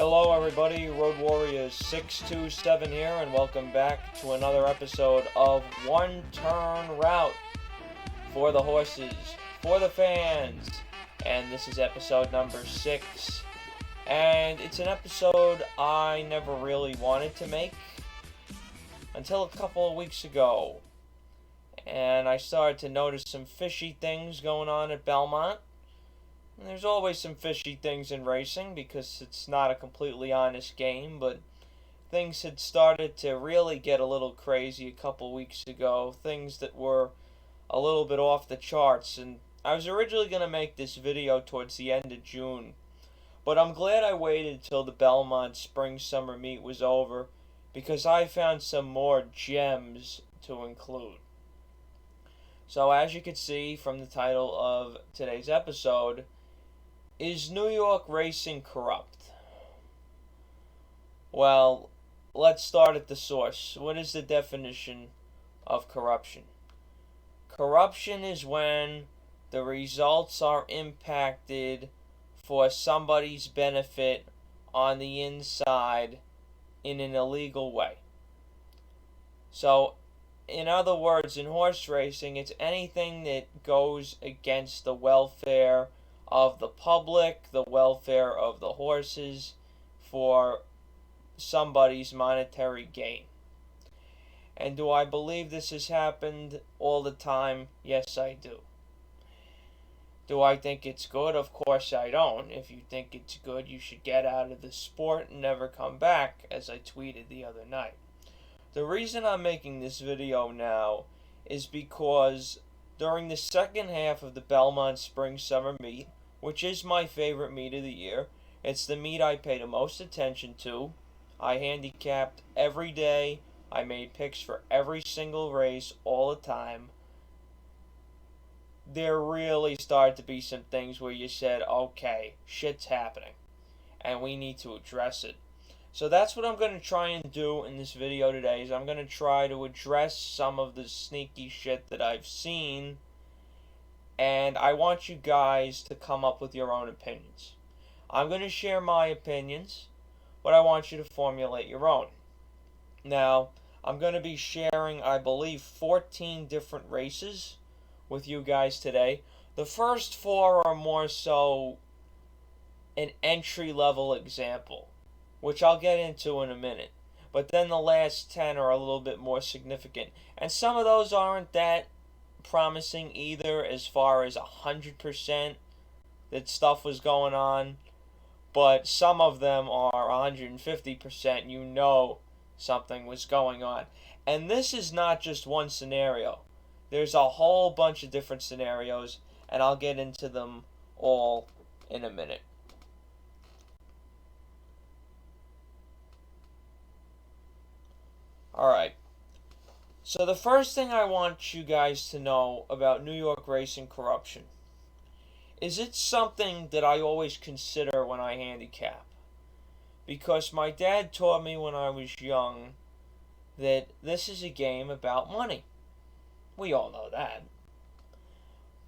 Hello everybody, Road Warriors 627 here, and welcome back to another episode of One Turn Route for the horses, for the fans. And this is episode number 6. And it's an episode I never really wanted to make until a couple of weeks ago. And I started to notice some fishy things going on at Belmont. And there's always some fishy things in racing because it's not a completely honest game, but things had started to really get a little crazy a couple weeks ago. Things that were a little bit off the charts, and I was originally going to make this video towards the end of June, but I'm glad I waited till the Belmont Spring Summer Meet was over because I found some more gems to include. So as you can see from the title of today's episode, is New York racing corrupt? Well, let's start at the source. What is the definition of corruption? Corruption is when the results are impacted for somebody's benefit on the inside in an illegal way. So, in other words, in horse racing, it's anything that goes against the welfare of the public, the welfare of the horses, for somebody's monetary gain. And do I believe this has happened all the time? Yes, I do. Do I think it's good? Of course I don't. If you think it's good, you should get out of the sport and never come back, as I tweeted the other night. The reason I'm making this video now is because during the second half of the Belmont Spring Summer Meet, which is my favorite meet of the year, it's the meet I pay the most attention to. I handicapped every day. I made picks for every single race all the time. There really started to be some things where you said, okay, shit's happening, and we need to address it. So that's what I'm going to try and do in this video today, is I'm going to try to address some of the sneaky shit that I've seen, and I want you guys to come up with your own opinions. I'm going to share my opinions, but I want you to formulate your own. Now, I'm going to be sharing, I believe, 14 different races with you guys today. The first 4 are more so an entry-level example, which I'll get into in a minute. But then the last 10 are a little bit more significant. And some of those aren't that promising either, as far as 100% that stuff was going on. But some of them are 150%. You know something was going on. And this is not just one scenario. There's a whole bunch of different scenarios, and I'll get into them all in a minute. Alright, so the first thing I want you guys to know about New York racing corruption is it's something that I always consider when I handicap. Because my dad taught me when I was young that this is a game about money. We all know that.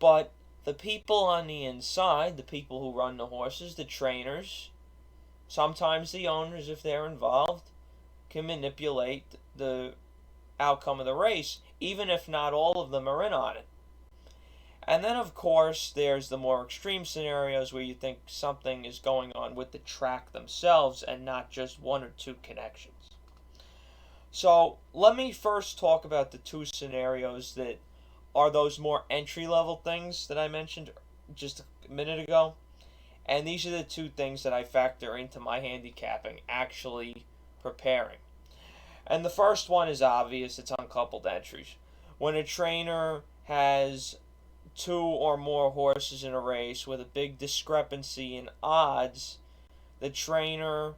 But the people on the inside, the people who run the horses, the trainers, sometimes the owners if they're involved, can manipulate the outcome of the race, even if not all of them are in on it. And then, of course, there's the more extreme scenarios where you think something is going on with the track themselves and not just one or two connections. So, let me first talk about the 2 scenarios that are those more entry-level things that I mentioned just a minute ago. And these are the 2 things that I factor into my handicapping, actually preparing. And the first one is obvious, it's uncoupled entries. When a trainer has 2 or more horses in a race with a big discrepancy in odds, the trainer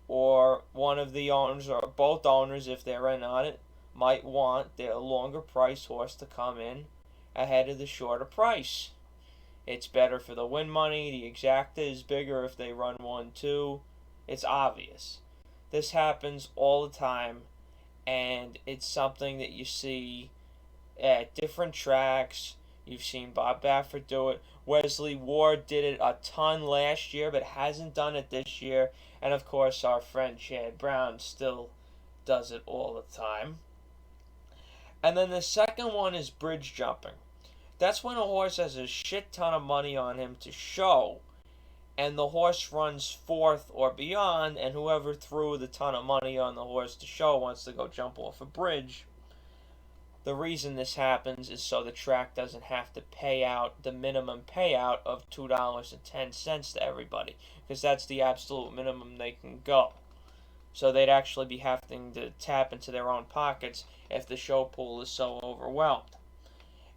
or one of the owners, or both owners if they're in on it, might want their longer price horse to come in ahead of the shorter price. It's better for the win money, the exacta is bigger if they run 1-2. It's obvious. This happens all the time, and it's something that you see at different tracks. You've seen Bob Baffert do it. Wesley Ward did it a ton last year, but hasn't done it this year. And of course, our friend Chad Brown still does it all the time. And then the second one is bridge jumping. That's when a horse has a shit ton of money on him to show, and the horse runs fourth or beyond, and whoever threw the ton of money on the horse to show wants to go jump off a bridge. The reason this happens is so the track doesn't have to pay out the minimum payout of $2.10 to everybody, because that's the absolute minimum they can go. So they'd actually be having to tap into their own pockets if the show pool is so overwhelmed.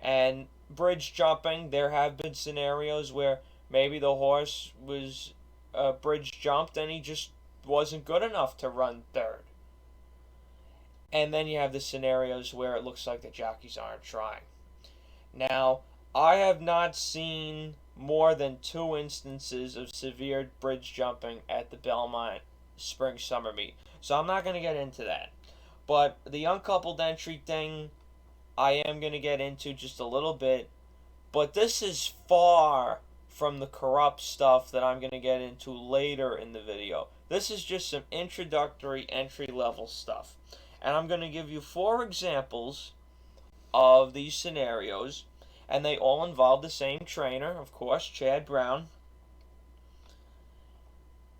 And bridge jumping, there have been scenarios where maybe the horse was bridge jumped and he just wasn't good enough to run third. And then you have the scenarios where it looks like the jockeys aren't trying. Now, I have not seen more than 2 instances of severe bridge jumping at the Belmont Spring Summer Meet, so I'm not going to get into that. But the uncoupled entry thing, I am going to get into just a little bit. But this is far from the corrupt stuff that I'm going to get into later in the video. This is just some introductory entry-level stuff. And I'm going to give you 4 examples of these scenarios. And they all involve the same trainer, of course, Chad Brown.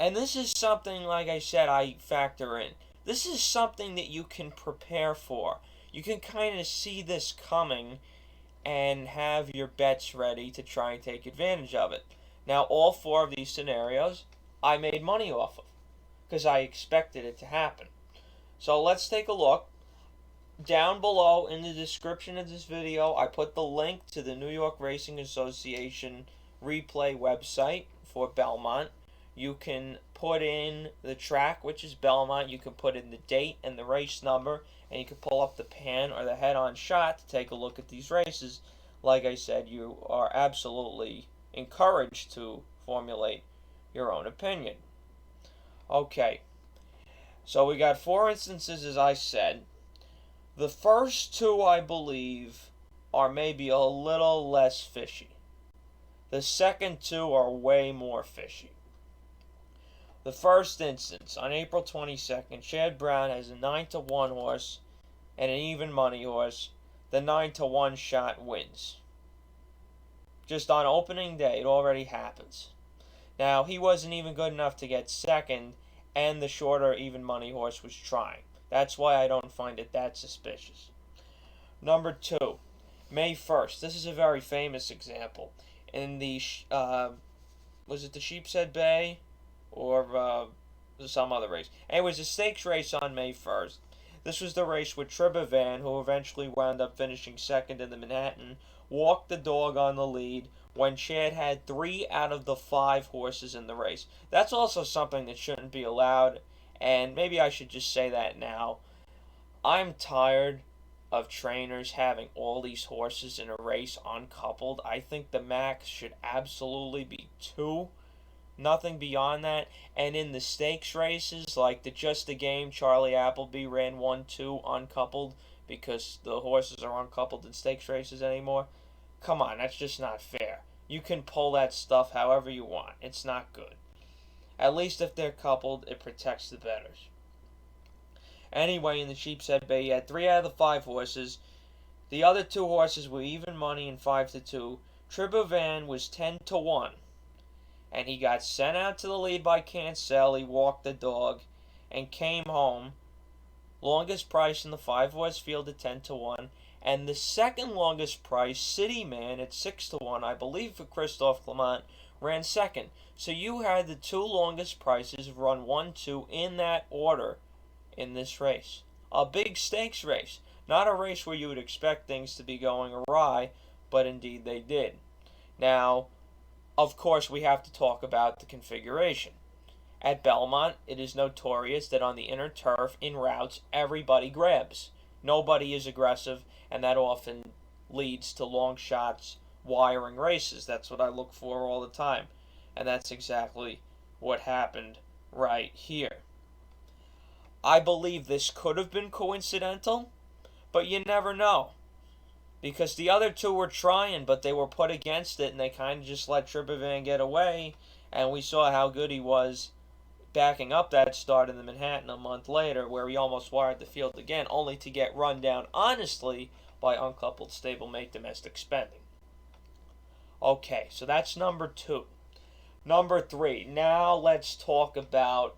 And this is something, like I said, I factor in. This is something that you can prepare for. You can kind of see this coming and have your bets ready to try and take advantage of it. Now, all 4 of these scenarios, I made money off of, because I expected it to happen. So let's take a look. Down below in the description of this video, I put the link to the New York Racing Association replay website for Belmont. You can put in the track, which is Belmont. You can put in the date and the race number, and you can pull up the pan or the head-on shot to take a look at these races. Like I said, you are absolutely encouraged to formulate your own opinion. Okay, so we got 4 instances, as I said. The first 2, I believe, are maybe a little less fishy. The second 2 are way more fishy. The first instance, on April 22nd, Chad Brown has a 9-1 horse and an even money horse. The 9-1 shot wins. Just on opening day, it already happens. Now, he wasn't even good enough to get second, and the shorter even money horse was trying. That's why I don't find it that suspicious. Number 2, May 1st. This is a very famous example. In the, was it the Sheepshead Bay? Or some other race. Anyways, a stakes race on May 1st. This was the race with Tribovan, who eventually wound up finishing second in the Manhattan, walked the dog on the lead when Chad had 3 out of the 5 horses in the race. That's also something that shouldn't be allowed, and maybe I should just say that now. I'm tired of trainers having all these horses in a race uncoupled. I think the max should absolutely be 2. Nothing beyond that. And in the stakes races, like the Just a Game, Charlie Appleby ran 1-2 uncoupled because the horses are uncoupled in stakes races anymore. Come on, that's just not fair. You can pull that stuff however you want. It's not good. At least if they're coupled, it protects the bettors. Anyway, in the Sheepshead Bay, you had 3 out of the 5 horses. The other 2 horses were even money and 5-2. Tribovan was 10-1. And he got sent out to the lead by Cancel. He walked the dog and came home. Longest price in the 5-horse field at 10-1. And the second longest price, City Man, at 6-1, I believe for Christophe Clement, ran second. So you had the 2 longest prices run 1-2 in that order in this race. A big stakes race. Not a race where you would expect things to be going awry, but indeed they did. Now, of course, we have to talk about the configuration. At Belmont, it is notorious that on the inner turf, in routes, everybody grabs. Nobody is aggressive, and that often leads to long shots, wiring races. That's what I look for all the time. And that's exactly what happened right here. I believe this could have been coincidental, but you never know. because the other two were trying, but they were put against it, and they kind of just let Trippivan get away, and we saw how good he was backing up that start in the Manhattan a month later, where he almost wired the field again, only to get run down honestly by uncoupled stablemate domestic spending. Okay, so that's number 2. Number 3, now let's talk about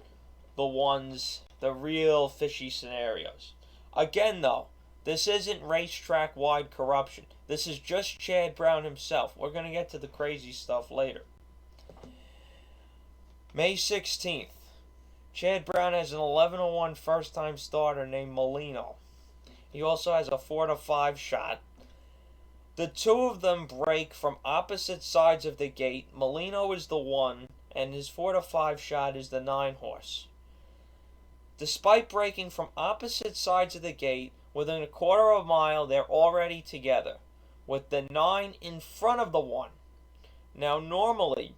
the real fishy scenarios. Again, though, this isn't racetrack-wide corruption. This is just Chad Brown himself. We're going to get to the crazy stuff later. May 16th. Chad Brown has an 11-1 first-time starter named Molino. He also has a 4-5 shot. The two of them break from opposite sides of the gate. Molino is the 1, and his 4-5 shot is the 9 horse. Despite breaking from opposite sides of the gate, within a quarter of a mile, they're already together, with the 9 in front of the 1. Now, normally,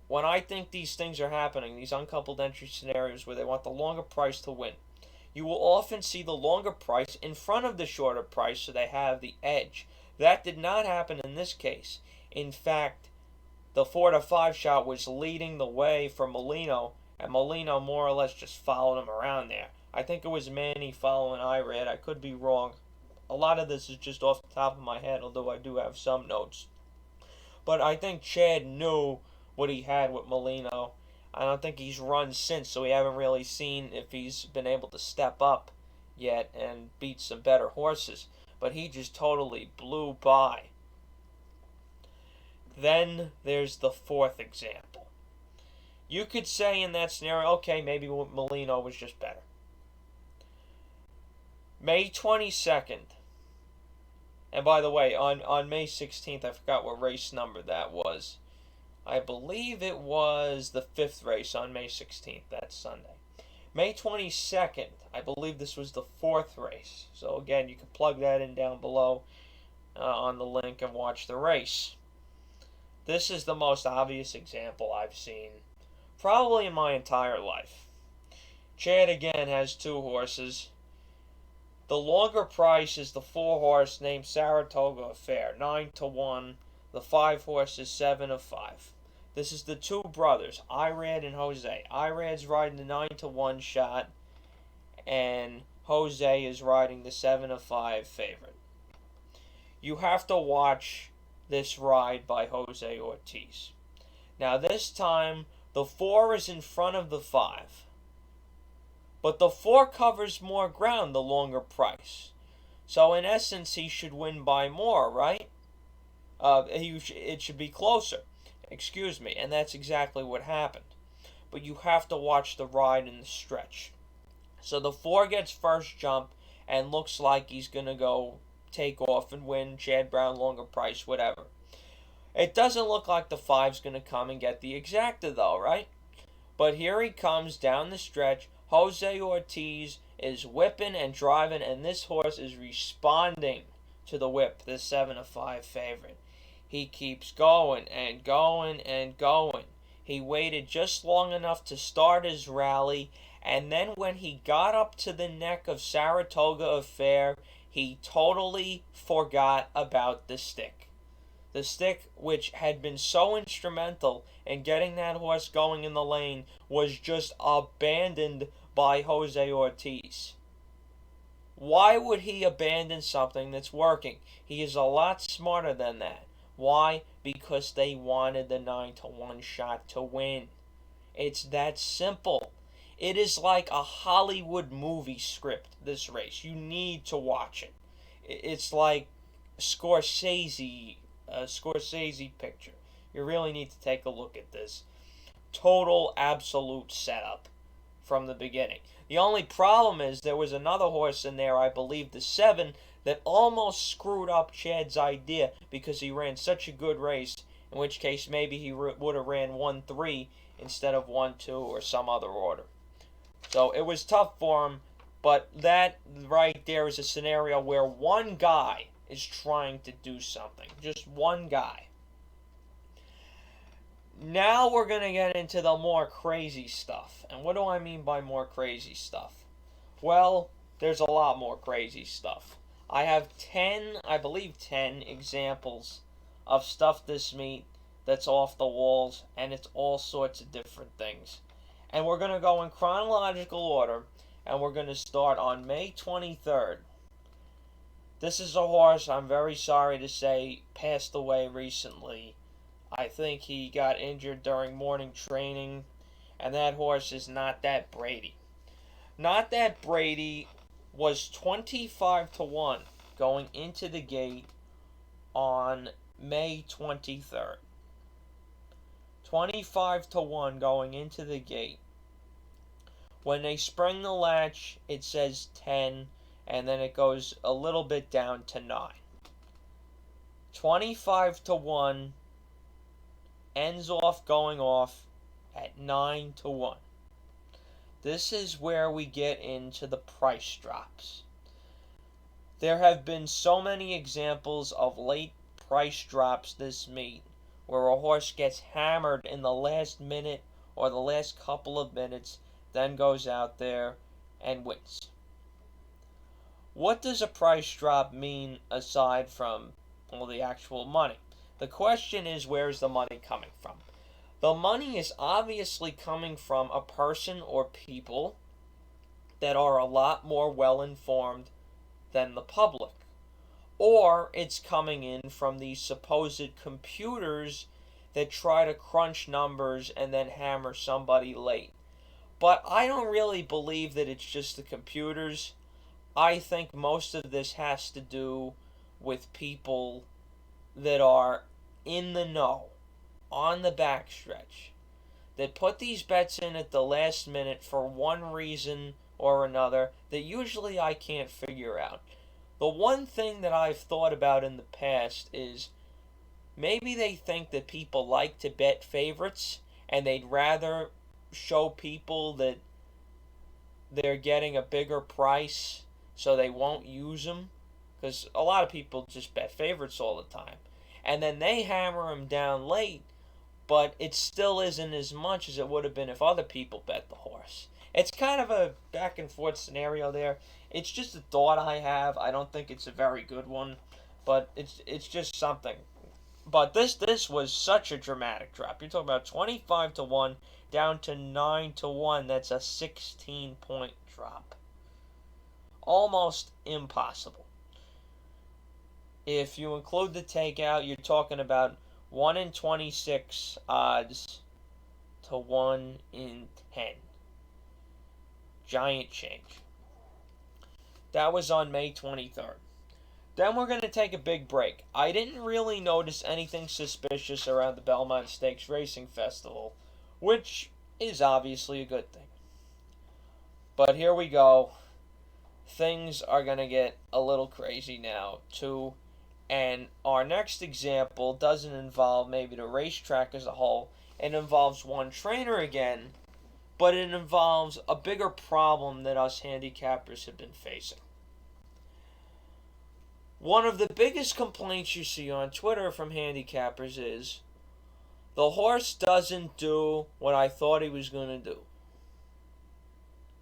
when I think these things are happening, these uncoupled entry scenarios where they want the longer price to win, you will often see the longer price in front of the shorter price so they have the edge. That did not happen in this case. In fact, the 4-5 shot was leading the way for Molino, and Molino more or less just followed him around there. I think it was Manny following NYRA. I could be wrong. A lot of this is just off the top of my head, although I do have some notes. But I think Chad knew what he had with Molino. I don't think he's run since, so we haven't really seen if he's been able to step up yet and beat some better horses. But he just totally blew by. Then there's the 4th example. You could say in that scenario, okay, maybe Molino was just better. May 22nd. And by the way, on May 16th, I forgot what race number that was. I believe it was the 5th race on May 16th. That's Sunday. May 22nd, I believe this was the 4th race. So again, you can plug that in down below on the link and watch the race. This is the most obvious example I've seen probably in my entire life. Chad again has 2 horses. The longer price is the 4 horse named Saratoga Affair, 9-1. The 5 horse is 7-5. This is the 2 brothers, Irad and Jose. Irad's riding the 9-1 shot, and Jose is riding the 7-5 favorite. You have to watch this ride by Jose Ortiz. Now this time, the 4 is in front of the 5. But the 4 covers more ground the longer price. So in essence, he should win by more, right? It should be closer. Excuse me. And that's exactly what happened. But you have to watch the ride in the stretch. So the 4 gets first jump and looks like he's going to go take off and win. Chad Brown, longer price, whatever. It doesn't look like the 5's going to come and get the exacta though, right? But here he comes down the stretch. Jose Ortiz is whipping and driving, and this horse is responding to the whip, the 7-5 favorite. He keeps going and going and going. He waited just long enough to start his rally, and then when he got up to the neck of Saratoga Affair, he totally forgot about the stick. The stick, which had been so instrumental in getting that horse going in the lane, was just abandoned by Jose Ortiz. Why would he abandon something that's working? He is a lot smarter than that. Why? Because they wanted the 9-1 shot to win. It's that simple. It is like a Hollywood movie script, this race. You need to watch it. It's like a Scorsese picture. You really need to take a look at this. Total, absolute setup from the beginning. The only problem is there was another horse in there, I believe the 7, that almost screwed up Chad's idea because he ran such a good race, in which case maybe he would have ran 1-3 instead of 1-2 or some other order. So it was tough for him, but that right there is a scenario where one guy is trying to do something. Just one guy. Now we're going to get into the more crazy stuff. And what do I mean by more crazy stuff? Well, there's a lot more crazy stuff. I have 10, I believe 10 examples of stuff this meet that's off the walls, and it's all sorts of different things. And we're going to go in chronological order, and we're going to start on May 23rd. This is a horse, I'm very sorry to say, passed away recently. I think he got injured during morning training, and that horse is Not That Brady. Not That Brady was 25 to 1 going into the gate on May 23rd. 25 to 1 going into the gate. When they spring the latch, it says 10, and then it goes a little bit down to 9. 25 to 1 ends off going off at 9 to 1. This is where we get into the price drops. There have been so many examples of late price drops this meet where a horse gets hammered in the last minute or the last couple of minutes, then goes out there and wins. What does a price drop mean aside from the actual money? The question is, where's the money coming from? The money is obviously coming from a person or people that are a lot more well informed than the public. Or it's coming in from these supposed computers that try to crunch numbers and then hammer somebody late. But I don't really believe that it's just the computers. I think most of this has to do with people that are in the know, on the backstretch, that put these bets in at the last minute for one reason or another that usually I can't figure out. The one thing that I've thought about in the past is maybe they think that people like to bet favorites and they'd rather show people that they're getting a bigger price so they won't use them, because a lot of people just bet favorites all the time, and then they hammer them down late, but it still isn't as much as it would have been if other people bet the horse. It's kind of a back and forth scenario there. It's just a thought I have. I don't think it's a very good one, but it's just something. But this was such a dramatic drop. You're talking about 25 to 1 down to 9 to 1. That's a 16-point drop. Almost impossible. If you include the takeout, you're talking about 1 in 26 odds to 1 in 10. Giant change. That was on May 23rd. Then we're going to take a big break. I didn't really notice anything suspicious around the Belmont Stakes Racing Festival, which is obviously a good thing. But here we go. Things are going to get a little crazy now, too. And our next example doesn't involve maybe the racetrack as a whole. It involves one trainer again, but it involves a bigger problem that us handicappers have been facing. One of the biggest complaints you see on Twitter from handicappers is, the horse doesn't do what I thought he was going to do.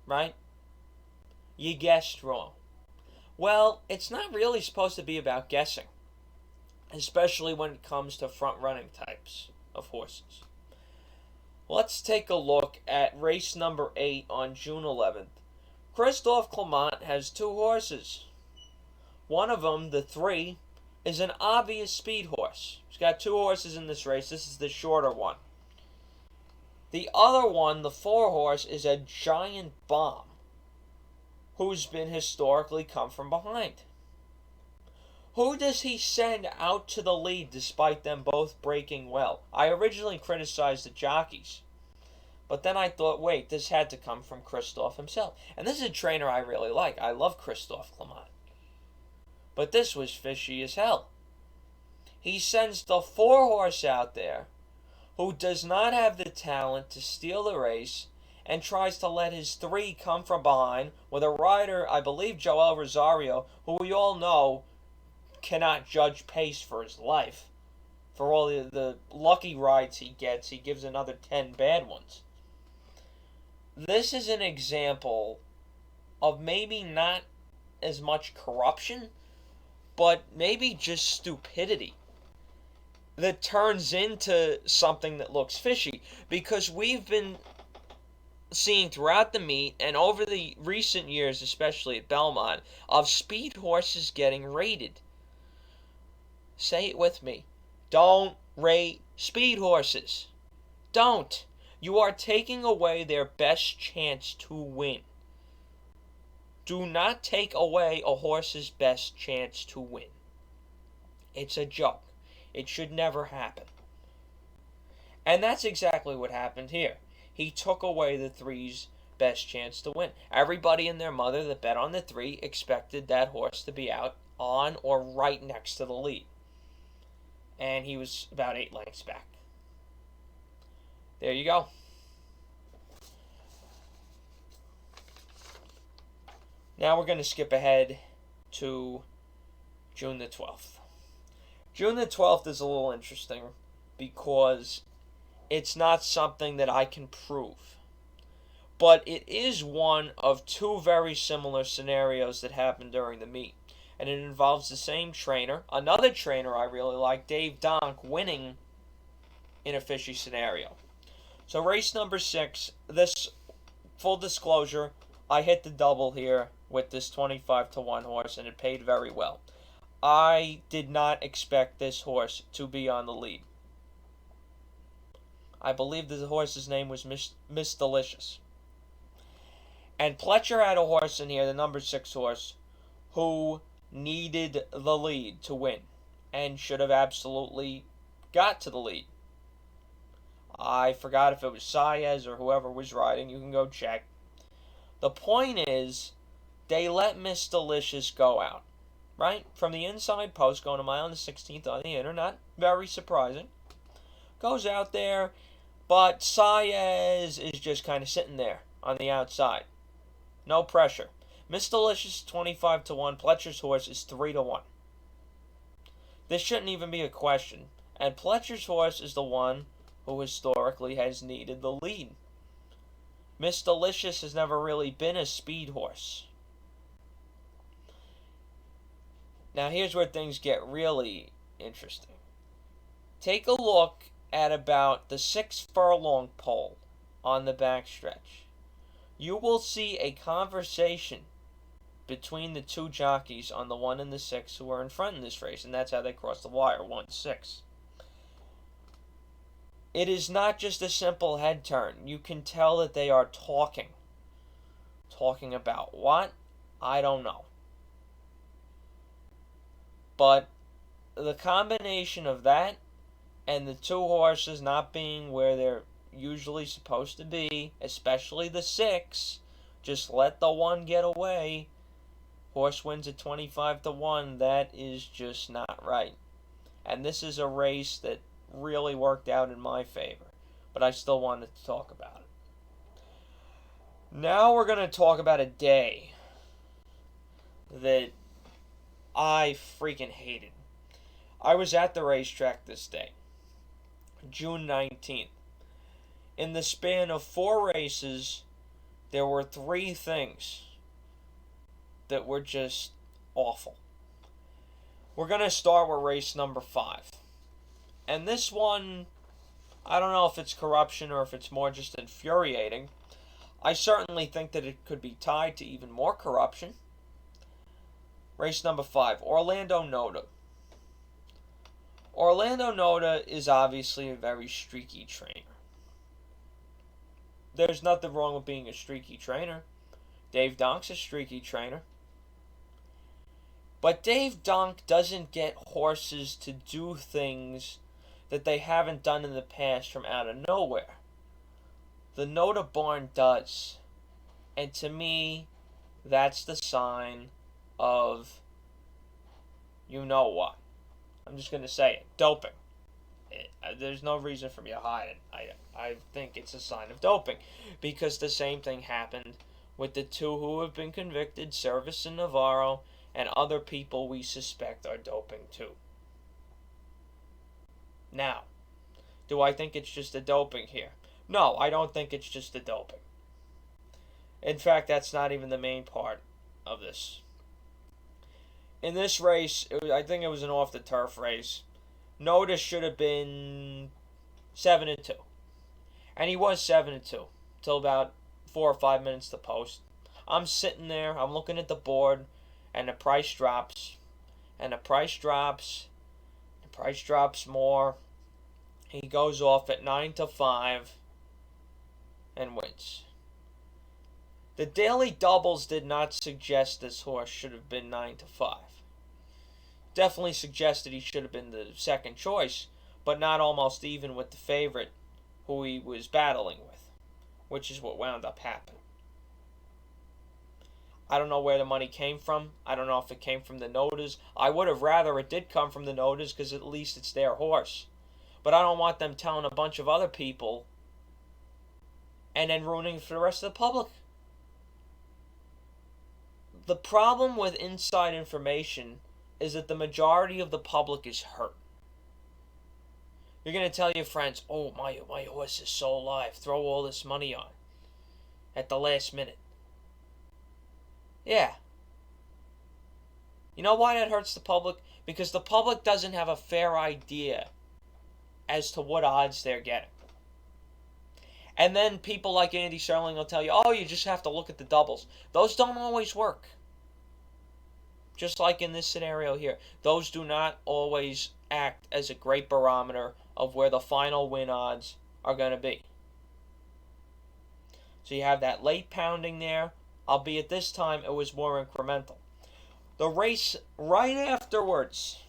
Right? You guessed wrong. Well, it's not really supposed to be about guessing, especially when it comes to front-running types of horses. Let's take a look at race number 8 on June 11th. Christophe Clement has 2 horses. One of them, the 3, is an obvious speed horse. He's got 2 horses in this race. This is the shorter one. The other one, the 4 horse, is a giant bomb who's been historically come from behind. Who does he send out to the lead despite them both breaking well? I originally criticized the jockeys, but then I thought, wait, this had to come from Christophe himself. And this is a trainer I really like. I love Christophe Clement. But this was fishy as hell. He sends the 4 horse out there who does not have the talent to steal the race and tries to let his 3 come from behind with a rider, I believe Joel Rosario, who we all know cannot judge pace for his life. For all the lucky rides he gets, he gives another 10 bad ones. This is an example of maybe not as much corruption, but maybe just stupidity that turns into something that looks fishy, because we've been seeing throughout the meet and over the recent years, especially at Belmont, of speed horses getting rated. Say it with me. Don't rate speed horses. Don't. You are taking away their best chance to win. Do not take away a horse's best chance to win. It's a joke. It should never happen. And that's exactly what happened here. He took away the 3's best chance to win. Everybody and their mother that bet on the 3 expected that horse to be out on or right next to the lead. And he was about 8 lengths back. There you go. Now we're going to skip ahead to June the 12th. June the 12th is a little interesting because it's not something that I can prove. But it is one of 2 very similar scenarios that happened during the meet. And it involves the same trainer, another trainer I really like, Dave Donk, winning in a fishy scenario. So race number 6, this, full disclosure, I hit the double here with this 25-1 horse, and it paid very well. I did not expect this horse to be on the lead. I believe the horse's name was Miss Delicious. And Pletcher had a horse in here, the number 6 horse, who needed the lead to win and should have absolutely got to the lead. I forgot if it was Saez or whoever was riding. You can go check. The point is, they let Miss Delicious go out, right? From the inside post, going a mile and 16th on the inner. Not very surprising. Goes out there, but Saez is just kind of sitting there on the outside. No pressure. Miss Delicious 25-1. Pletcher's horse is 3-1. This shouldn't even be a question. And Pletcher's horse is the one who historically has needed the lead. Miss Delicious has never really been a speed horse. Now here's where things get really interesting. Take a look at about the 6 furlong pole on the backstretch. You will see a conversation between the 2 jockeys on the 1 and the 6 who are in front in this race, and that's how they cross the wire, 1-6. It is not just a simple head turn. You can tell that they are talking. Talking about what? I don't know. But the combination of that and the 2 horses not being where they're usually supposed to be, especially the 6, just let the 1 get away. Horse wins at 25-1. That is just not right. And this is a race that really worked out in my favor, but I still wanted to talk about it. Now we're going to talk about a day that I freaking hated. I was at the racetrack this day, June 19th. In the span of 4 races, there were 3 things that were just awful. We're going to start with race number 5. And this one, I don't know if it's corruption or if it's more just infuriating. I certainly think that it could be tied to even more corruption. Race number 5, Orlando Noda. Orlando Noda is obviously a very streaky trainer. There's nothing wrong with being a streaky trainer. Dave Donk's a streaky trainer. But Dave Donk doesn't get horses to do things that they haven't done in the past from out of nowhere. The Noda barn does. And to me, that's the sign of you know what. I'm just going to say it. Doping. There's no reason for me to hide it. I think it's a sign of doping. Because the same thing happened with the 2 who have been convicted, Service and Navarro, and other people we suspect are doping too. Now, do I think it's just the doping here? No, I don't think it's just the doping. In fact, that's not even the main part of this. In this race, I think it was an off the turf race. Notice should have been 7-2, and he was 7-2 till about 4 or 5 minutes to post. I'm sitting there, I'm looking at the board, and the price drops, and the price drops, the price drops more. He goes off at 9-5 and wins. The daily doubles did not suggest this horse should have been 9-5. Definitely suggested he should have been the second choice, but not almost even with the favorite who he was battling with, which is what wound up happening. I don't know where the money came from. I don't know if it came from the noters. I would have rather it did come from the noters because at least it's their horse. But I don't want them telling a bunch of other people and then ruining it for the rest of the public. The problem with inside information is that the majority of the public is hurt. You're going to tell your friends, oh, my horse is so alive. Throw all this money on at the last minute. Yeah. You know why that hurts the public? Because the public doesn't have a fair idea as to what odds they're getting. And then people like Andy Serling will tell you, oh, you just have to look at the doubles. Those don't always work. Just like in this scenario here. Those do not always act as a great barometer of where the final win odds are going to be. So you have that late pounding there, albeit this time it was more incremental. The race right afterwards,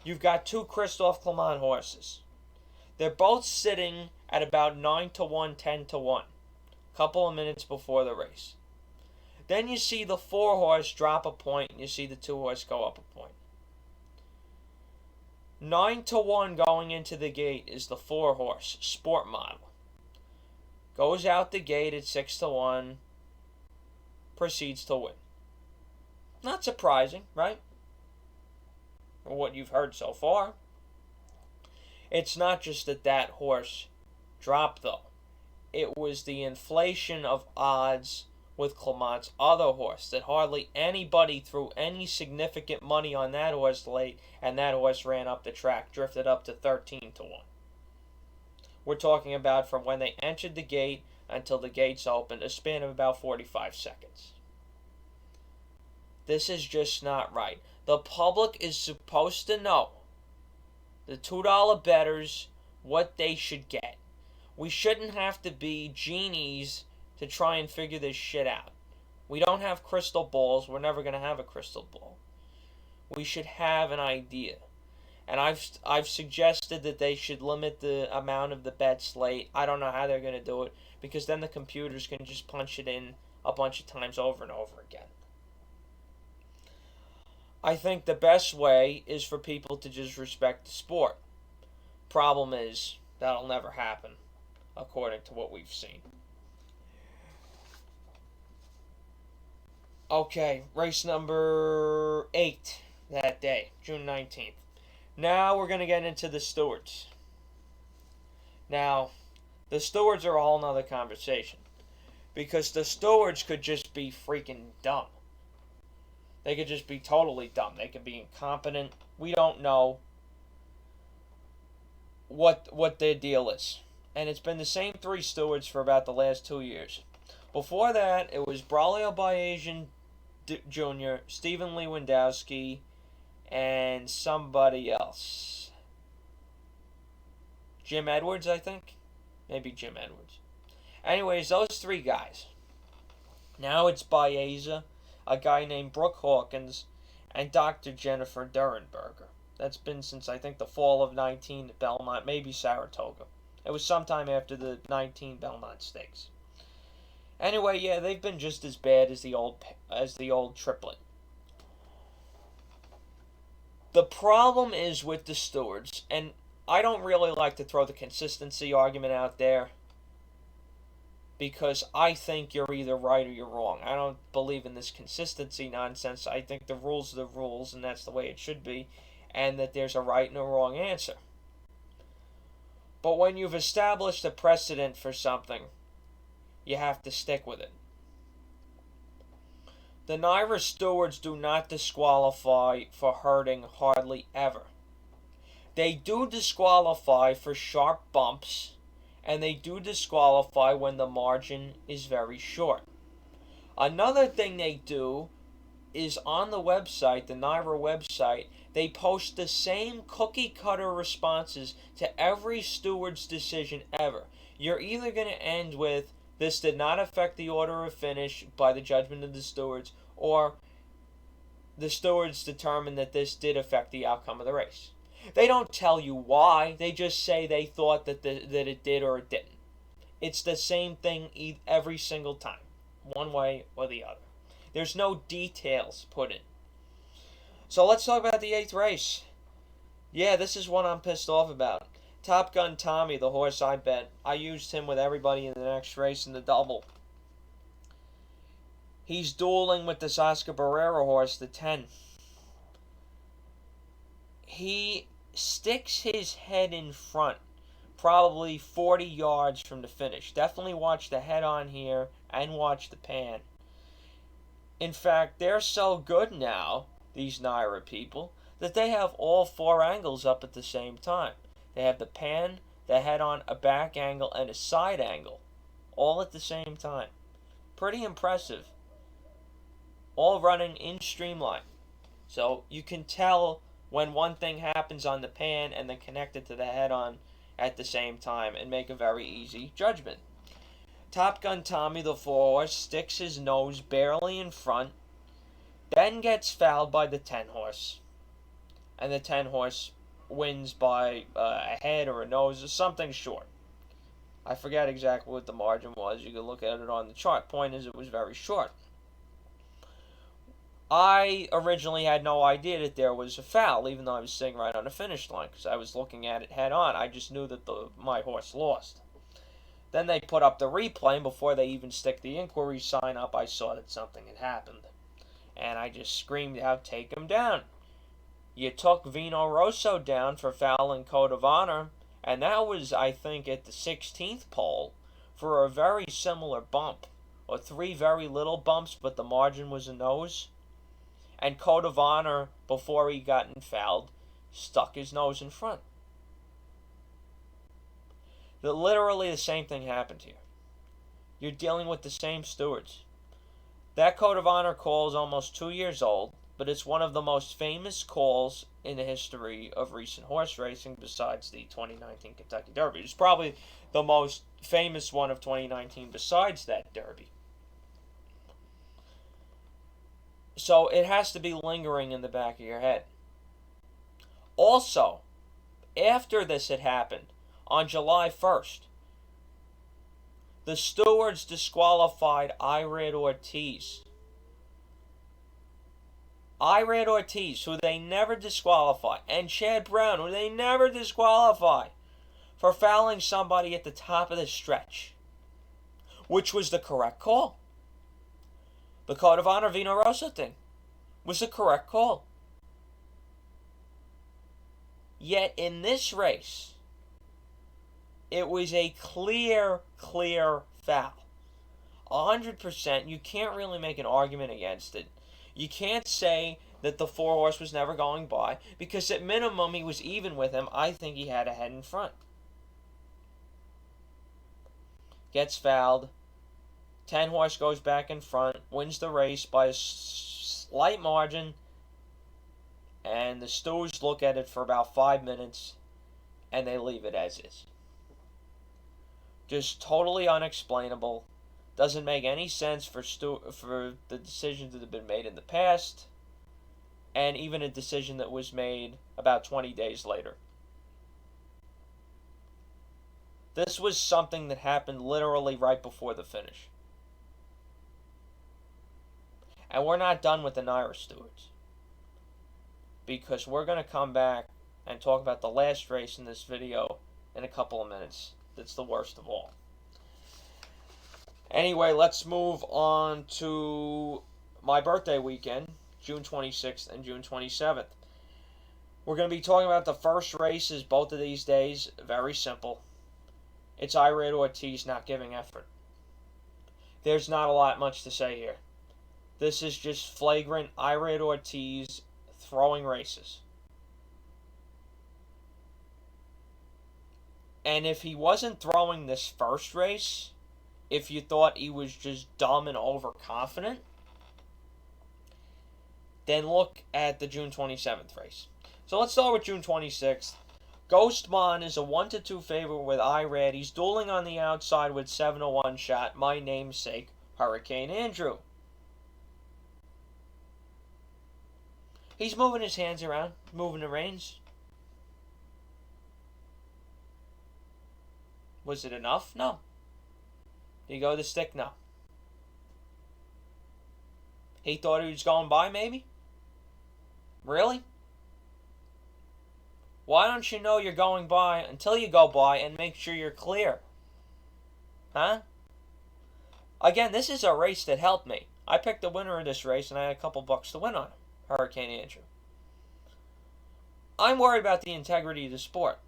you've got two Christophe Clement horses. They're both sitting at about 9-1, 10-1, a couple of minutes before the race. Then you see the 4 horse drop a point, and you see the 2 horse go up a point. 9-1 going into the gate is the 4 horse, Sport Model. Goes out the gate at 6-1, proceeds to win. Not surprising, right? For what you've heard so far. It's not just that horse dropped, though. It was the inflation of odds with Clement's other horse, that hardly anybody threw any significant money on that horse late, and that horse ran up the track, drifted up to 13-1. We're talking about from when they entered the gate until the gates opened, a span of about 45 seconds. This is just not right. The public is supposed to know, the $2 bettors, what they should get. We shouldn't have to be genies to try and figure this shit out. We don't have crystal balls. We're never going to have a crystal ball. We should have an idea. And I've suggested that they should limit the amount of the bets late. I don't know how they're going to do it, because then the computers can just punch it in a bunch of times over and over again. I think the best way is for people to just respect the sport. Problem is, that'll never happen, according to what we've seen. Okay, race number 8 that day, June 19th. Now we're going to get into the stewards. Now, the stewards are a whole nother conversation, because the stewards could just be freaking dumb. They could just be totally dumb. They could be incompetent. We don't know what their deal is. And it's been the same 3 stewards for about the last 2 years. Before that, it was Braulio Bayesian Jr., Stephen Lewandowski, and somebody else. Jim Edwards, I think? Maybe Jim Edwards. Anyways, those 3 guys. Now it's Baeza, a guy named Brooke Hawkins, and Dr. Jennifer Durenberger. That's been since, I think, the fall of 19 at Belmont, maybe Saratoga. It was sometime after the 19 Belmont Stakes. Anyway, yeah, they've been just as bad as the old triplet. The problem is with the stewards, and I don't really like to throw the consistency argument out there, because I think you're either right or you're wrong. I don't believe in this consistency nonsense. I think the rules are the rules, and that's the way it should be, and that there's a right and a wrong answer. But when you've established a precedent for something, you have to stick with it. The NYRA stewards do not disqualify for hurting hardly ever. They do disqualify for sharp bumps, and they do disqualify when the margin is very short. Another thing they do is on the website, the NYRA website, they post the same cookie cutter responses to every steward's decision ever. You're either going to end with, "This did not affect the order of finish by the judgment of the stewards," or "The stewards determined that this did affect the outcome of the race." They don't tell you why, they just say they thought that it did or it didn't. It's the same thing every single time, one way or the other. There's no details put in. So let's talk about the 8th race. Yeah, this is one I'm pissed off about. Top Gun Tommy, the horse I bet. I used him with everybody in the next race in the double. He's dueling with this Oscar Barrera horse, the 10. He sticks his head in front, probably 40 yards from the finish. Definitely watch the head on here and watch the pan. In fact, they're so good now, these NYRA people, that they have all 4 angles up at the same time. They have the pan, the head on, a back angle, and a side angle, all at the same time. Pretty impressive. All running in streamline. So you can tell when one thing happens on the pan and then connect it to the head on at the same time and make a very easy judgment. Top Gun Tommy, the 4 horse, sticks his nose barely in front, then gets fouled by the 10 horse. And the 10 horse wins by a head or a nose or something short. I forget exactly what the margin was. You can look at it on the chart. Point is, it was very short. I originally had no idea that there was a foul, even though I was sitting right on the finish line, because I was looking at it head on. I just knew that my horse lost. Then they put up the replay, and before they even stick the inquiry sign up, I saw that something had happened. And I just screamed out, "Take him down. You took Vino Rosso down for fouling Code of Honor," and that was, I think, at the 16th pole for a very similar bump, or 3 very little bumps, but the margin was a nose. And Code of Honor, before he got fouled, stuck his nose in front. Literally the same thing happened here. You're dealing with the same stewards. That Code of Honor call is almost 2 years old, but it's one of the most famous calls in the history of recent horse racing besides the 2019 Kentucky Derby. It's probably the most famous one of 2019 besides that Derby. So it has to be lingering in the back of your head. Also, after this had happened, on July 1st, the stewards disqualified Irad Ortiz. Irad Ortiz, who they never disqualify, and Chad Brown, who they never disqualify, for fouling somebody at the top of the stretch, which was the correct call. The Code of Honor Vino Rosso thing was the correct call. Yet in this race, it was a clear foul. 100%. You can't really make an argument against it. You can't say that the 4 horse was never going by, because at minimum he was even with him. I think he had a head in front. Gets fouled. 10 horse goes back in front, wins the race by a slight margin, and the stewards look at it for about 5 minutes, and they leave it as is. Just totally unexplainable. Doesn't make any sense for the decisions that have been made in the past, and even a decision that was made about 20 days later. This was something that happened literally right before the finish. And we're not done with the NYRA stewards, because we're going to come back and talk about the last race in this video in a couple of minutes. That's the worst of all. Anyway, let's move on to my birthday weekend, June 26th and June 27th. We're going to be talking about the first races both of these days. Very simple. It's Irad Ortiz not giving effort. There's not a lot much to say here. This is just flagrant Irad Ortiz throwing races. And if he wasn't throwing this first race, if you thought he was just dumb and overconfident, then look at the June 27th race. So let's start with June 26th. Ghostmon is a 1-2 favorite with Irad. He's dueling on the outside with 7-1 shot, my namesake, Hurricane Andrew. He's moving his hands around, moving the reins. Was it enough? No. Did he go to the stick? No. He thought he was going by, maybe? Really? Why don't you know you're going by until you go by and make sure you're clear? Huh? Again, this is a race that helped me. I picked the winner of this race and I had a couple bucks to win on him. Hurricane Andrew. I'm worried about the integrity of the sport.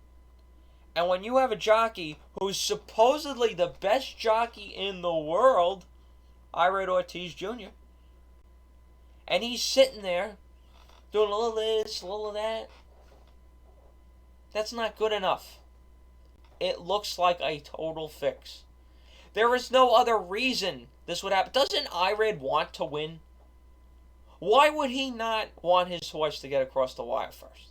And when you have a jockey who's supposedly the best jockey in the world, Irad Ortiz Jr., and he's sitting there doing a little of this, a little of that, that's not good enough. It looks like a total fix. There is no other reason this would happen. Doesn't Irad want to win? Why would he not want his horse to get across the wire first?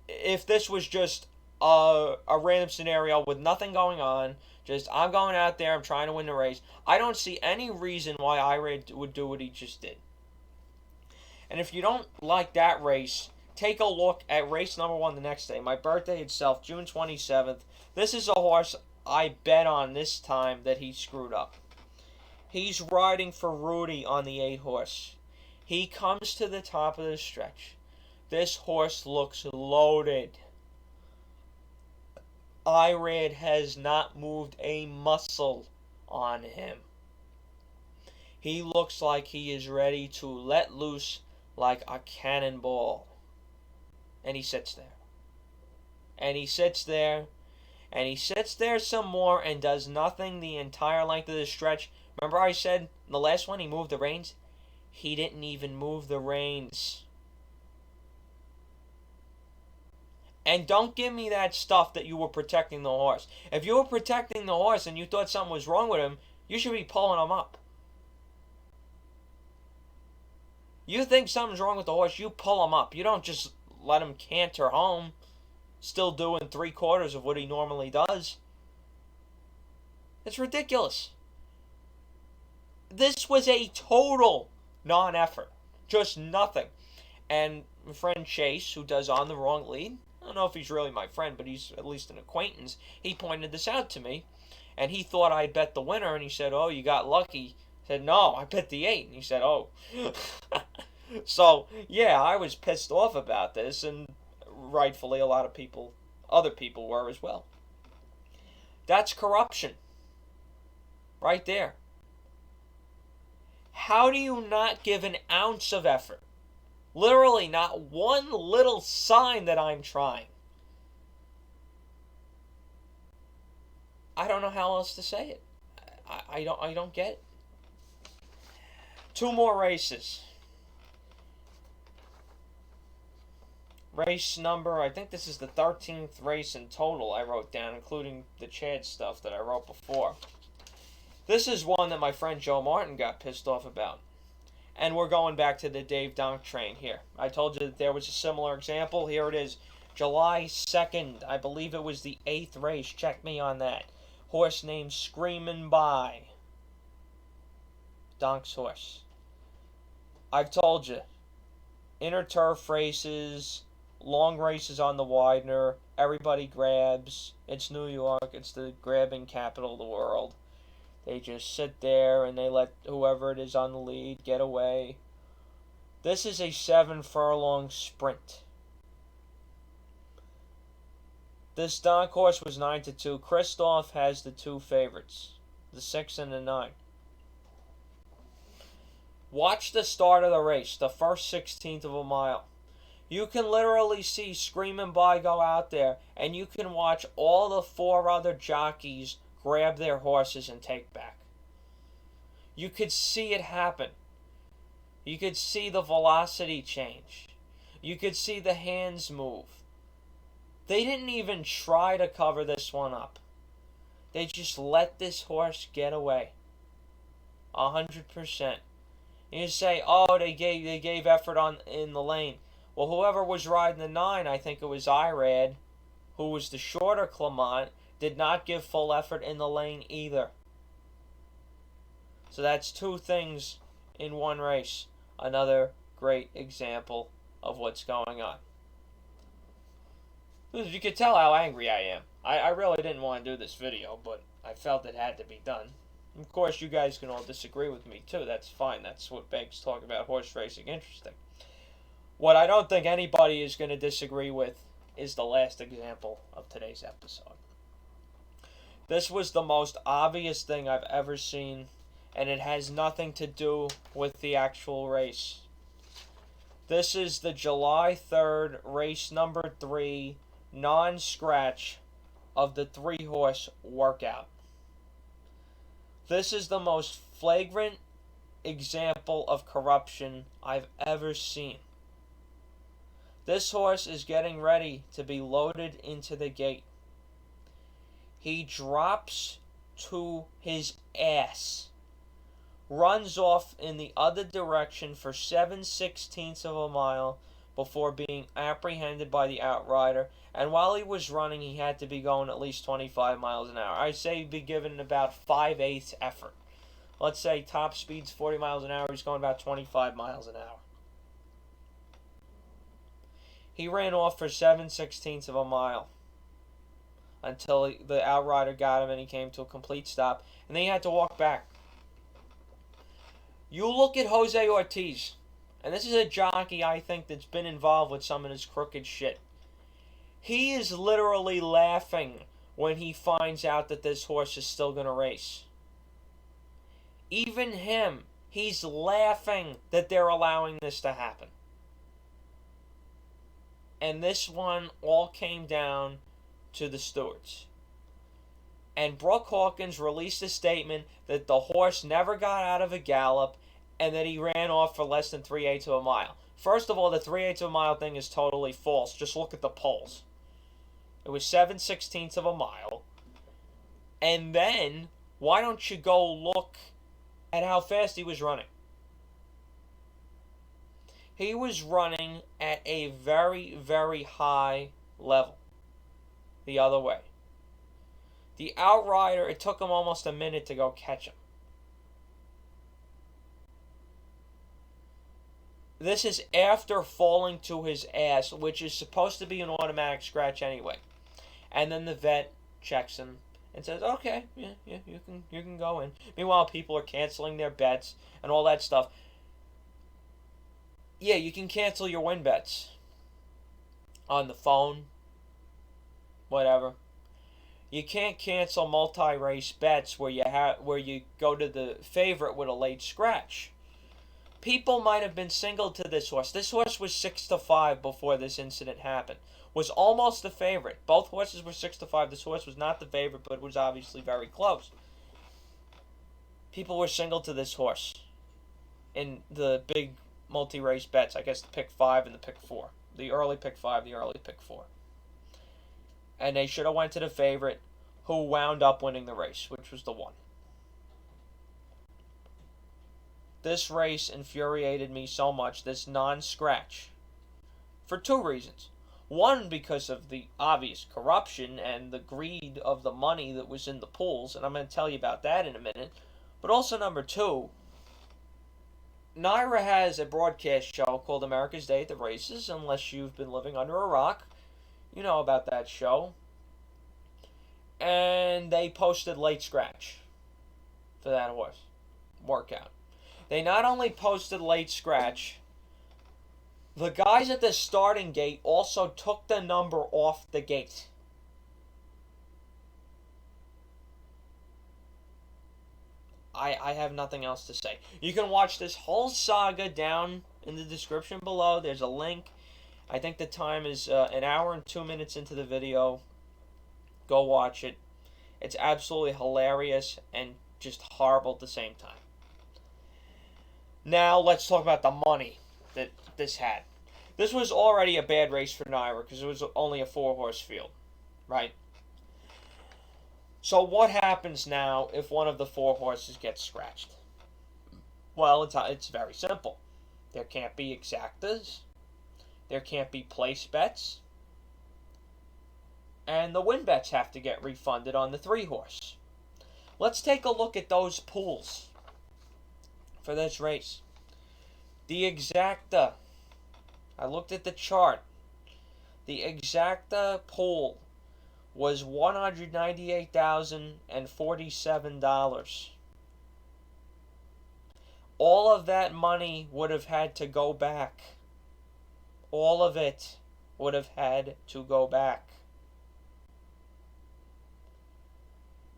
If this was just a random scenario with nothing going on, just I'm going out there, I'm trying to win the race, I don't see any reason why Irad would do what he just did. And if you don't like that race, take a look at race number 1 the next day. My birthday itself, June 27th. This is a horse I bet on this time that he screwed up. He's riding for Rudy on the 8 horse. He comes to the top of the stretch. This horse looks loaded. Irad has not moved a muscle on him. He looks like he is ready to let loose like a cannonball. And he sits there. And he sits there. And he sits there some more and does nothing the entire length of the stretch. Remember I said in the last one he moved the reins? He didn't even move the reins. And don't give me that stuff that you were protecting the horse. If you were protecting the horse and you thought something was wrong with him, you should be pulling him up. You think something's wrong with the horse, you pull him up. You don't just let him canter home, still doing 3/4 of what he normally does. It's ridiculous. This was a total non-effort. Just nothing. And my friend Chase, who does On the Wrong Lead, I don't know if he's really my friend, but he's at least an acquaintance, he pointed this out to me. And he thought I bet the winner, and he said, oh, you got lucky. I said, no, I bet the 8. And he said, oh. So, yeah, I was pissed off about this, and rightfully a lot of people, other people were as well. That's corruption. Right there. How do you not give an ounce of effort? Literally not one little sign that I'm trying. I don't know how else to say it. I don't get it. 2 more races. Race number, I think this is the 13th race in total I wrote down, including the Chad stuff that I wrote before. This is one that my friend Joe Martin got pissed off about. And we're going back to the Dave Donk train here. I told you that there was a similar example. Here it is. July 2nd. I believe it was the 8th race. Check me on that. Horse named Screamin' By. Donk's horse. I've told you. Inner turf races, long races on the Widener. Everybody grabs. It's New York. It's the grabbing capital of the world. They just sit there and they let whoever it is on the lead get away. This is a 7-furlong sprint. This Donk horse was 9-2. Christoph has the 2 favorites, the 6 and the 9. Watch the start of the race, the first 16th of a mile. You can literally see Screamin' By go out there, and you can watch all the 4 other jockeys grab their horses and take back. You could see it happen. You could see the velocity change. You could see the hands move. They didn't even try to cover this one up. They just let this horse get away. 100%. You say, oh, they gave effort in the lane. Well, whoever was riding the 9, I think it was NYRA, who was the shorter Clement, did not give full effort in the lane either. So that's two things in one race. Another great example of what's going on. You can tell how angry I am. I really didn't want to do this video, but I felt it had to be done. Of course, you guys can all disagree with me too. That's fine. That's what makes talking about horse racing interesting. What I don't think anybody is going to disagree with is the last example of today's episode. This was the most obvious thing I've ever seen, and it has nothing to do with the actual race. This is the July 3rd, race number 3, non-scratch of the 3-horse workout. This is the most flagrant example of corruption I've ever seen. This horse is getting ready to be loaded into the gate. He drops to his ass, runs off in the other direction for 7/16 of a mile before being apprehended by the outrider. And while he was running, he had to be going at least 25 miles an hour. I'd say he'd be given about 5/8 effort. Let's say top speed's 40 miles an hour. He's going about 25 miles an hour. He ran off for 7/16 of a mile until the outrider got him and he came to a complete stop. And then he had to walk back. You look at Jose Ortiz, and this is a jockey I think that's been involved with some of this crooked shit. He is literally laughing when he finds out that this horse is still going to race. Even him, he's laughing that they're allowing this to happen. And this one all came down to the stewards. And Brooke Hawkins released a statement that the horse never got out of a gallop and that he ran off for less than 3/8 of a mile. First of all, the 3/8 of a mile thing is totally false. Just look at the polls. It was 7/16 of a mile. And then, why don't you go look at how fast he was running? He was running at a very, very high level the other way. The outrider, it took him almost a minute to go catch him. This is after falling to his ass, which is supposed to be an automatic scratch anyway. And then the vet checks him and says, okay, yeah, you can go in. Meanwhile, people are canceling their bets and all that stuff. Yeah, you can cancel your win bets on the phone, whatever. You can't cancel multi-race bets where you go to the favorite with a late scratch. People might have been singled to this horse. This horse was 6-5 before this incident happened. Was almost the favorite. Both horses were 6-5. This horse was not the favorite, but was obviously very close. People were singled to this horse in the big multi-race bets. I guess the pick 5 and the pick 4. The early pick 5, the early pick 4. And they should have went to the favorite, who wound up winning the race, which was the 1. This race infuriated me so much, this non-scratch, for 2 reasons. One, because of the obvious corruption and the greed of the money that was in the pools, and I'm going to tell you about that in a minute. But also number 2, NYRA has a broadcast show called America's Day at the Races. Unless you've been living under a rock, you know about that show. And they posted late scratch for that horse workout. They not only posted late scratch, the guys at the starting gate also took the number off the gate. I have nothing else to say. You can watch this whole saga down in the description below. There's a link. I think the time is an hour and 2 minutes into the video. Go watch it. It's absolutely hilarious and just horrible at the same time. Now let's talk about the money that this had. This was already a bad race for NYRA because it was only a 4-horse field, right? So what happens now if one of the 4 horses gets scratched? Well, it's very simple. There can't be exactas. There can't be place bets. And the win bets have to get refunded on the 3 horse. Let's take a look at those pools for this race. The exacta, I looked at the chart. The exacta pool was $198,047. All of that money would have had to go back. All of it would have had to go back.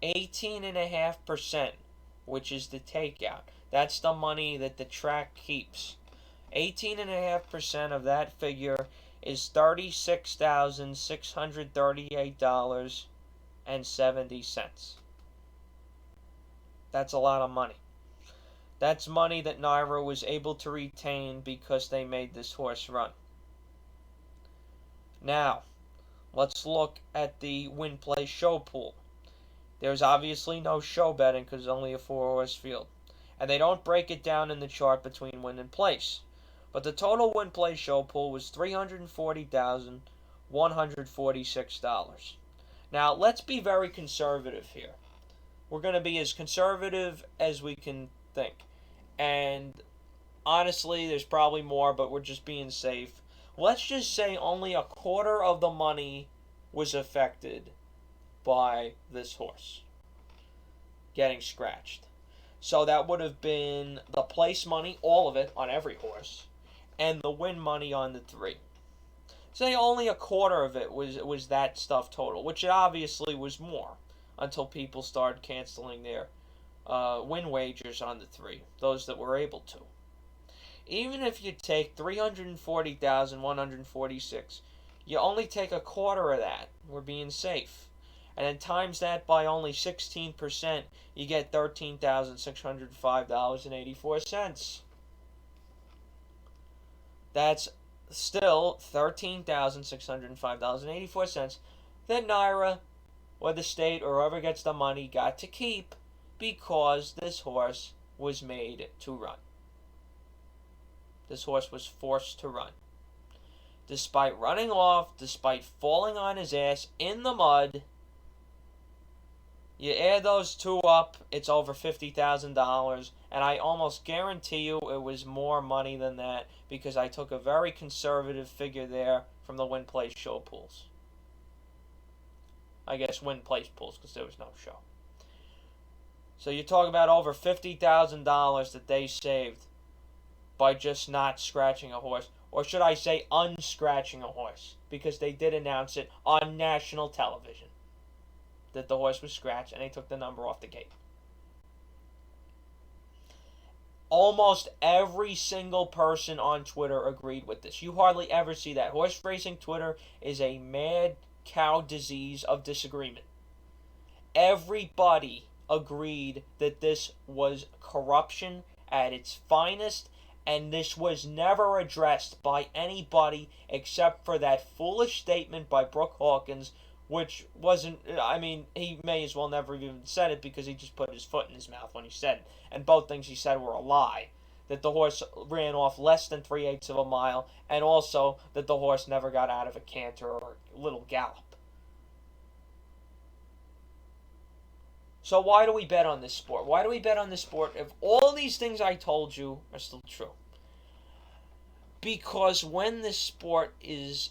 18.5%, which is the takeout. That's the money that the track keeps. 18.5% of that figure is $36,638.70. That's a lot of money. That's money that NYRA was able to retain because they made this horse run. Now, let's look at the win play show pool. There's obviously no show betting because it's only a 4-horse field. And they don't break it down in the chart between win and place. But the total win play show pool was $340,146. Now, let's be very conservative here. We're going to be as conservative as we can think. And honestly, there's probably more, but we're just being safe. Let's just say only a quarter of the money was affected by this horse getting scratched. So that would have been the place money, all of it, on every horse, and the win money on the 3. Say only a quarter of it was that stuff total, which it obviously was more until people started canceling their win wagers on the 3, those that were able to. Even if you take $340,146, you only take a quarter of that. We're being safe. And then times that by only 16%, you get $13,605.84. That's still $13,605.84 that NYRA or the state or whoever gets the money got to keep because this horse was made to run. This horse was forced to run. Despite running off, despite falling on his ass in the mud, you add those two up, it's over $50,000, and I almost guarantee you it was more money than that because I took a very conservative figure there from the win place show pools. I guess win place pools because there was no show. So you talk about over $50,000 that they saved by just not scratching a horse, or should I say unscratching a horse, because they did announce it on national television that the horse was scratched and they took the number off the gate. Almost every single person on Twitter agreed with this. You hardly ever see that. Horse racing Twitter is a mad cow disease of disagreement. Everybody agreed that this was corruption at its finest, and this was never addressed by anybody except for that foolish statement by Brooke Hawkins, which wasn't, I mean, he may as well never even said it because he just put his foot in his mouth when he said it. And both things he said were a lie. That the horse ran off less than 3/8 of a mile, and also that the horse never got out of a canter or a little gallop. So why do we bet on this sport? Why do we bet on this sport if all these things I told you are still true? Because when this sport is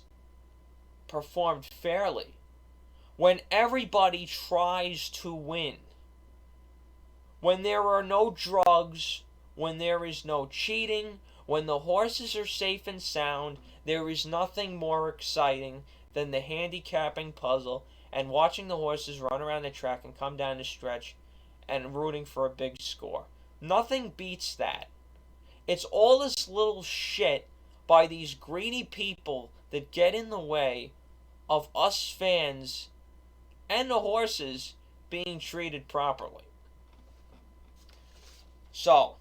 performed fairly, when everybody tries to win, when there are no drugs, when there is no cheating, when the horses are safe and sound, there is nothing more exciting than the handicapping puzzle and watching the horses run around the track and come down the stretch and rooting for a big score. Nothing beats that. It's all this little shit by these greedy people that get in the way of us fans and the horses being treated properly. So,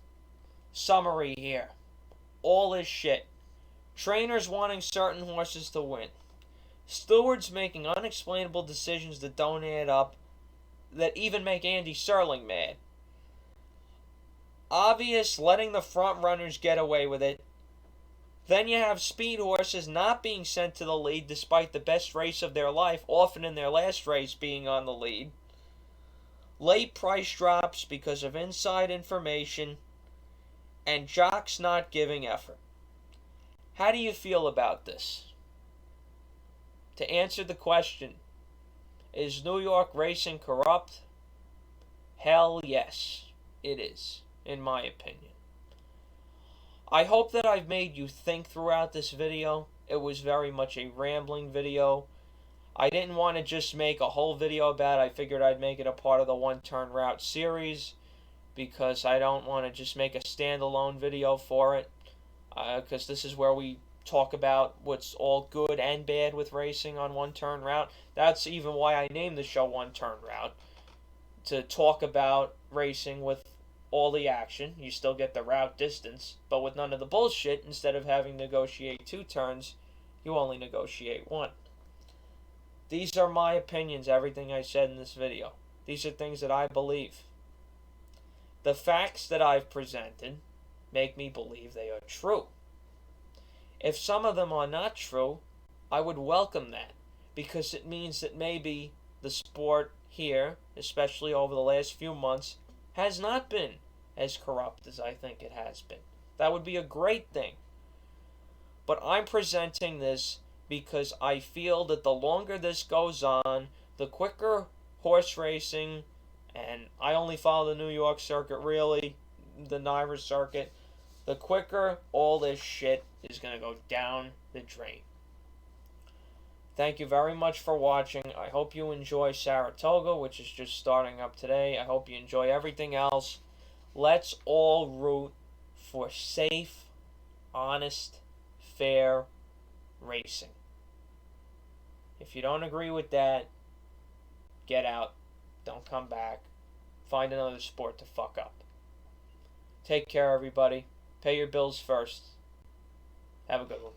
Summary here. All is shit. Trainers wanting certain horses to win. Stewards making unexplainable decisions that don't add up, that even make Andy Serling mad. Obvious letting the front runners get away with it. Then you have speed horses not being sent to the lead despite the best race of their life, often in their last race being on the lead. Late price drops because of inside information, and jocks not giving effort. How do you feel about this? To answer the question, is New York racing corrupt? Hell yes, it is, in my opinion. I hope that I've made you think throughout this video. It was very much a rambling video. I didn't want to just make a whole video about it. I figured I'd make it a part of the One Turn Route series because I don't want to just make a standalone video for it, because this is where we talk about what's all good and bad with racing on One Turn Route. That's even why I named the show One Turn Route, to talk about racing with all the action. You still get the route distance, but with none of the bullshit. Instead of having to negotiate 2 turns, you only negotiate 1. These are my opinions, everything I said in this video. These are things that I believe. The facts that I've presented make me believe they are true. If some of them are not true, I would welcome that, because it means that maybe the sport here, especially over the last few months, has not been as corrupt as I think it has been. That would be a great thing. But I'm presenting this because I feel that the longer this goes on, the quicker horse racing, and I only follow the New York circuit really, the NYRA circuit, the quicker all this shit is going to go down the drain. Thank you very much for watching. I hope you enjoy Saratoga, which is just starting up today. I hope you enjoy everything else. Let's all root for safe, honest, fair racing. If you don't agree with that, get out. Don't come back. Find another sport to fuck up. Take care, everybody. Pay your bills first. Have a good one.